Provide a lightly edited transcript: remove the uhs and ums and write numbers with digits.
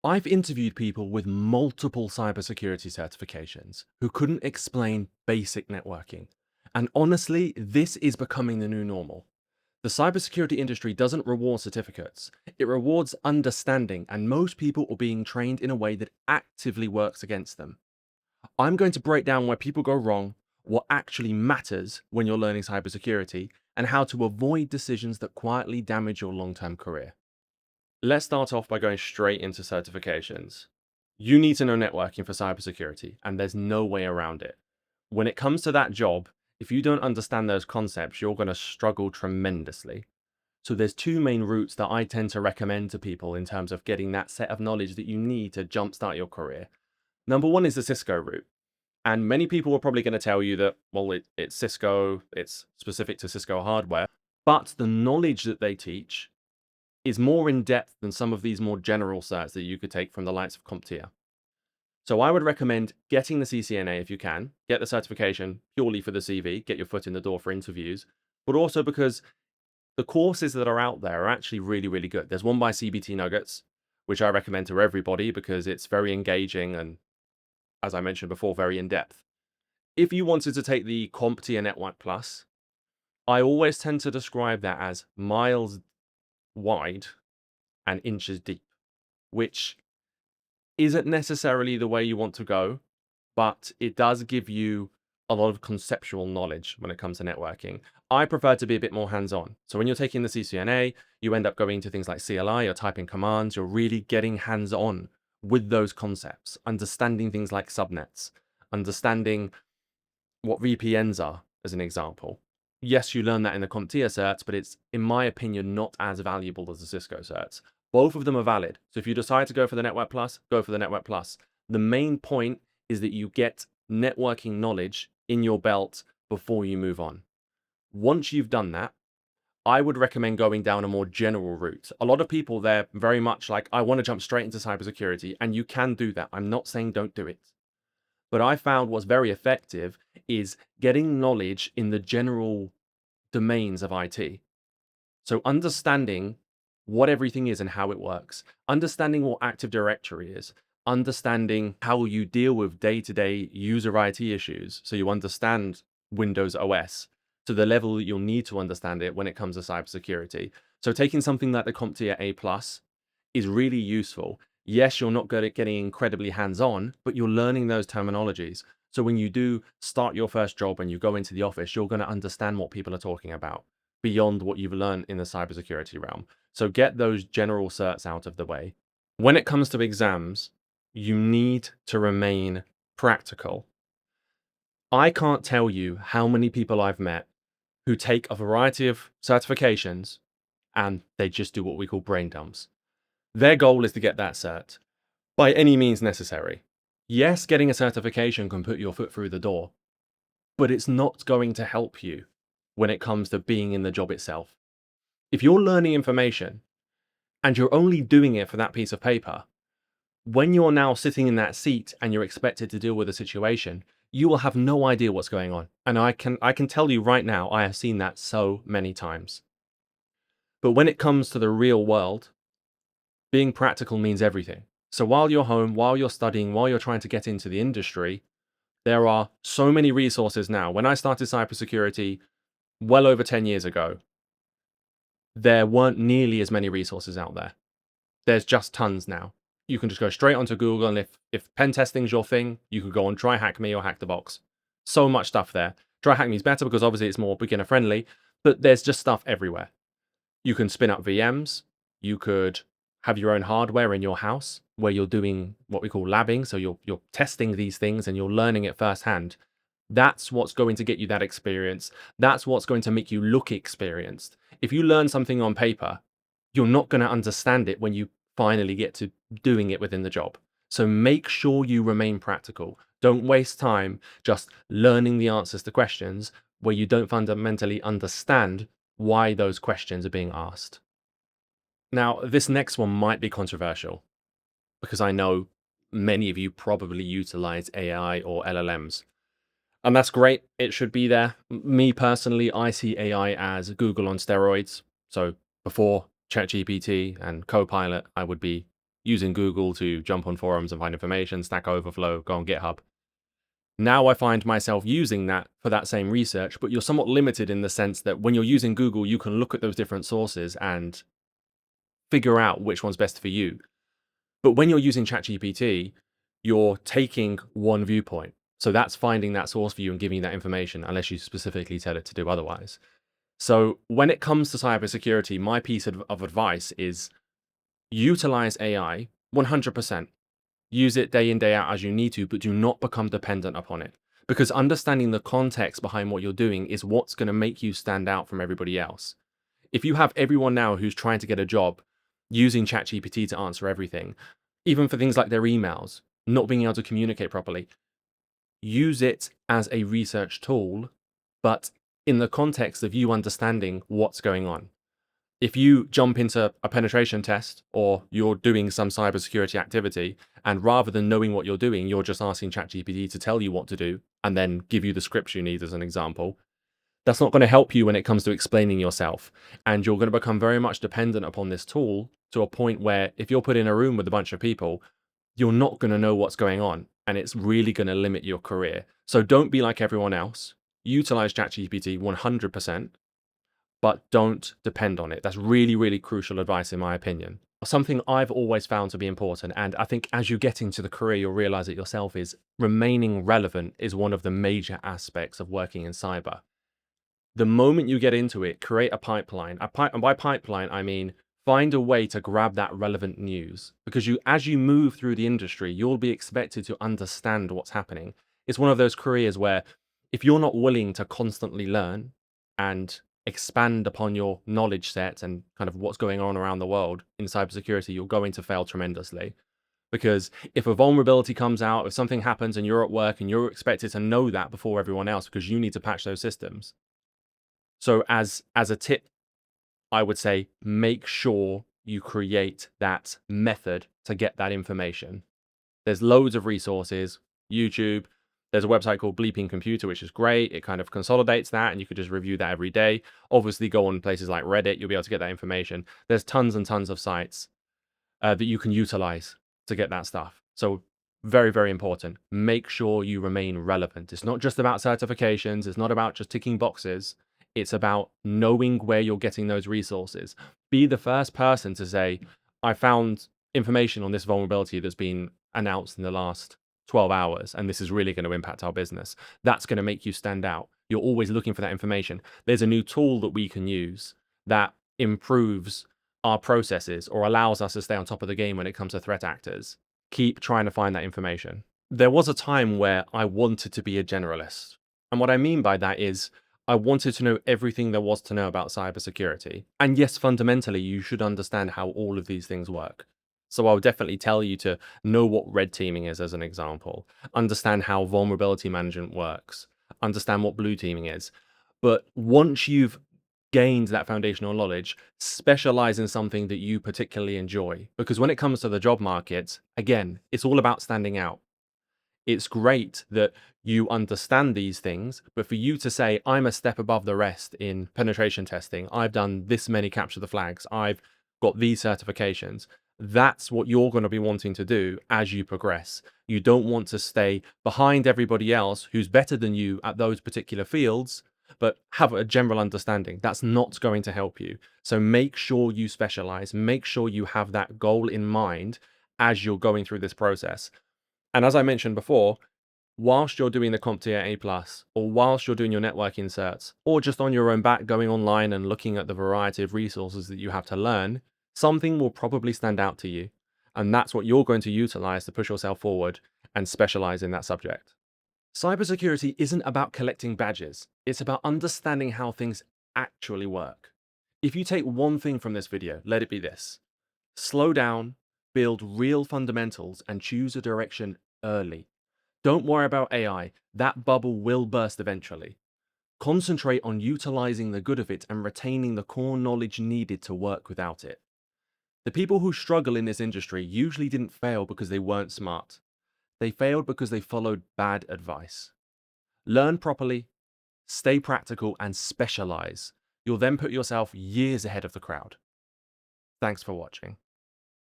I've interviewed people with multiple cybersecurity certifications who couldn't explain basic networking. And honestly, this is becoming the new normal. The cybersecurity industry doesn't reward certificates, it rewards understanding, and most people are being trained in a way that actively works against them. I'm going to break down where people go wrong, what actually matters when you're learning cybersecurity, and how to avoid decisions that quietly damage your long term career. Let's start off by going straight into certifications. You need to know networking for cybersecurity, and there's no way around it. When it comes to that job, if you don't understand those concepts, you're going to struggle tremendously. So there's two main routes that I tend to recommend to people in terms of getting that set of knowledge that you need to jumpstart your career. Number one is the Cisco route. And many people are probably going to tell you that, well, it's Cisco, it's specific to Cisco hardware, but the knowledge that they teach is more in depth than some of these more general certs that you could take from the likes of CompTIA. So I would recommend getting the CCNA if you can, get the certification purely for the CV, get your foot in the door for interviews, but also because the courses that are out there are actually really, really good. There's one by CBT Nuggets, which I recommend to everybody because it's very engaging and, as I mentioned before, very in depth. If you wanted to take the CompTIA Network Plus, I always tend to describe that as miles wide and inches deep, which isn't necessarily the way you want to go, but it does give you a lot of conceptual knowledge when it comes to networking. I prefer to be a bit more hands-on. So when you're taking the CCNA, you end up going to things like CLI, you're typing commands, you're really getting hands-on with those concepts, understanding things like subnets, understanding what VPNs are, as an example. Yes, you learn that in the CompTIA certs, but it's, in my opinion, not as valuable as the Cisco certs. Both of them are valid. So if you decide to go for the Network Plus, go for the Network Plus. The main point is that you get networking knowledge in your belt before you move on. Once you've done that, I would recommend going down a more general route. A lot of people, they're very much like, I want to jump straight into cybersecurity, and you can do that. I'm not saying don't do it. But I found what's very effective is getting knowledge in the general domains of IT. So understanding what everything is and how it works, understanding what Active Directory is, understanding how you deal with day-to-day user IT issues. So you understand Windows OS to the level that you'll need to understand it when it comes to cybersecurity. So taking something like the CompTIA A+ is really useful. Yes, you're not good at getting incredibly hands-on, but you're learning those terminologies. So when you do start your first job and you go into the office, you're going to understand what people are talking about beyond what you've learned in the cybersecurity realm. So get those general certs out of the way. When it comes to exams, you need to remain practical. I can't tell you how many people I've met who take a variety of certifications and they just do what we call brain dumps. Their goal is to get that cert by any means necessary. Yes, getting a certification can put your foot through the door, but it's not going to help you when it comes to being in the job itself. If you're learning information and you're only doing it for that piece of paper, when you're now sitting in that seat and you're expected to deal with a situation, you will have no idea what's going on. And I can tell you right now, I have seen that so many times. But when it comes to the real world, being practical means everything. So while you're home, while you're studying, while you're trying to get into the industry, there are so many resources now. When I started cybersecurity well over 10 years ago, there weren't nearly as many resources out there. There's just tons now. You can just go straight onto Google, and if pen testing's your thing, you could go on Try Hack Me or Hack the Box. So much stuff there. Try Hack Me is better because obviously it's more beginner friendly, but there's just stuff everywhere. You can spin up VMs. You could have your own hardware in your house where you're doing what we call labbing. So you're testing these things and you're learning it firsthand. That's what's going to get you that experience. That's what's going to make you look experienced. If you learn something on paper, you're not going to understand it when you finally get to doing it within the job. So make sure you remain practical. Don't waste time just learning the answers to questions where you don't fundamentally understand why those questions are being asked. Now, this next one might be controversial because I know many of you probably utilize AI or LLMs. And that's great. It should be there. Me personally, I see AI as Google on steroids. So before ChatGPT and Copilot, I would be using Google to jump on forums and find information, Stack Overflow, go on GitHub. Now I find myself using that for that same research, but you're somewhat limited in the sense that when you're using Google, you can look at those different sources and figure out which one's best for you. But when you're using ChatGPT, you're taking one viewpoint. So that's finding that source for you and giving you that information, unless you specifically tell it to do otherwise. So when it comes to cybersecurity, my piece of advice is utilize AI 100%. Use it day in, day out as you need to, but do not become dependent upon it. Because understanding the context behind what you're doing is what's going to make you stand out from everybody else. If you have everyone now who's trying to get a job using ChatGPT to answer everything, even for things like their emails, not being able to communicate properly, use it as a research tool, but in the context of you understanding what's going on. If you jump into a penetration test or you're doing some cybersecurity activity, and rather than knowing what you're doing, you're just asking ChatGPT to tell you what to do and then give you the scripts you need, as an example, that's not going to help you when it comes to explaining yourself. And you're going to become very much dependent upon this tool to a point where if you're put in a room with a bunch of people, you're not going to know what's going on. And it's really going to limit your career. So don't be like everyone else. Utilize ChatGPT 100%, but don't depend on it. That's really, really crucial advice, in my opinion. Something I've always found to be important, and I think as you get into the career, you'll realize it yourself, is remaining relevant is one of the major aspects of working in cyber. The moment you get into it, create a pipeline. And by pipeline, I mean find a way to grab that relevant news, because as you move through the industry, you'll be expected to understand what's happening. It's one of those careers where if you're not willing to constantly learn and expand upon your knowledge set and kind of what's going on around the world in cybersecurity, you're going to fail tremendously. Because if a vulnerability comes out, if something happens and you're at work and you're expected to know that before everyone else because you need to patch those systems. So as a tip, I would say make sure you create that method to get that information. There's loads of resources, YouTube. There's a website called Bleeping Computer, which is great. It kind of consolidates that and you could just review that every day. Obviously, go on places like Reddit. You'll be able to get that information. There's tons and tons of sites that you can utilize to get that stuff. So very, very important. Make sure you remain relevant. It's not just about certifications. It's not about just ticking boxes. It's about knowing where you're getting those resources. Be the first person to say, I found information on this vulnerability that's been announced in the last 12 hours, and this is really going to impact our business. That's going to make you stand out. You're always looking for that information. There's a new tool that we can use that improves our processes or allows us to stay on top of the game when it comes to threat actors. Keep trying to find that information. There was a time where I wanted to be a generalist. And what I mean by that is I wanted to know everything there was to know about cybersecurity. And yes, fundamentally, you should understand how all of these things work. So I would definitely tell you to know what red teaming is, as an example, understand how vulnerability management works, understand what blue teaming is. But once you've gained that foundational knowledge, specialize in something that you particularly enjoy. Because when it comes to the job market, again, it's all about standing out. It's great that you understand these things, but for you to say, I'm a step above the rest in penetration testing, I've done this many capture the flags, I've got these certifications, that's what you're going to be wanting to do as you progress. You don't want to stay behind everybody else who's better than you at those particular fields, but have a general understanding. That's not going to help you. So make sure you specialize, make sure you have that goal in mind as you're going through this process. And as I mentioned before, whilst you're doing the CompTIA A+, or whilst you're doing your networking certs, or just on your own back going online and looking at the variety of resources that you have to learn, something will probably stand out to you. And that's what you're going to utilize to push yourself forward and specialize in that subject. Cybersecurity isn't about collecting badges. It's about understanding how things actually work. If you take one thing from this video, let it be this: slow down, build real fundamentals, and choose a direction early. Don't worry about AI. That bubble will burst eventually. Concentrate on utilizing the good of it and retaining the core knowledge needed to work without it. The people who struggle in this industry usually didn't fail because they weren't smart. They failed because they followed bad advice. Learn properly, stay practical, and specialize. You'll then put yourself years ahead of the crowd. Thanks for watching.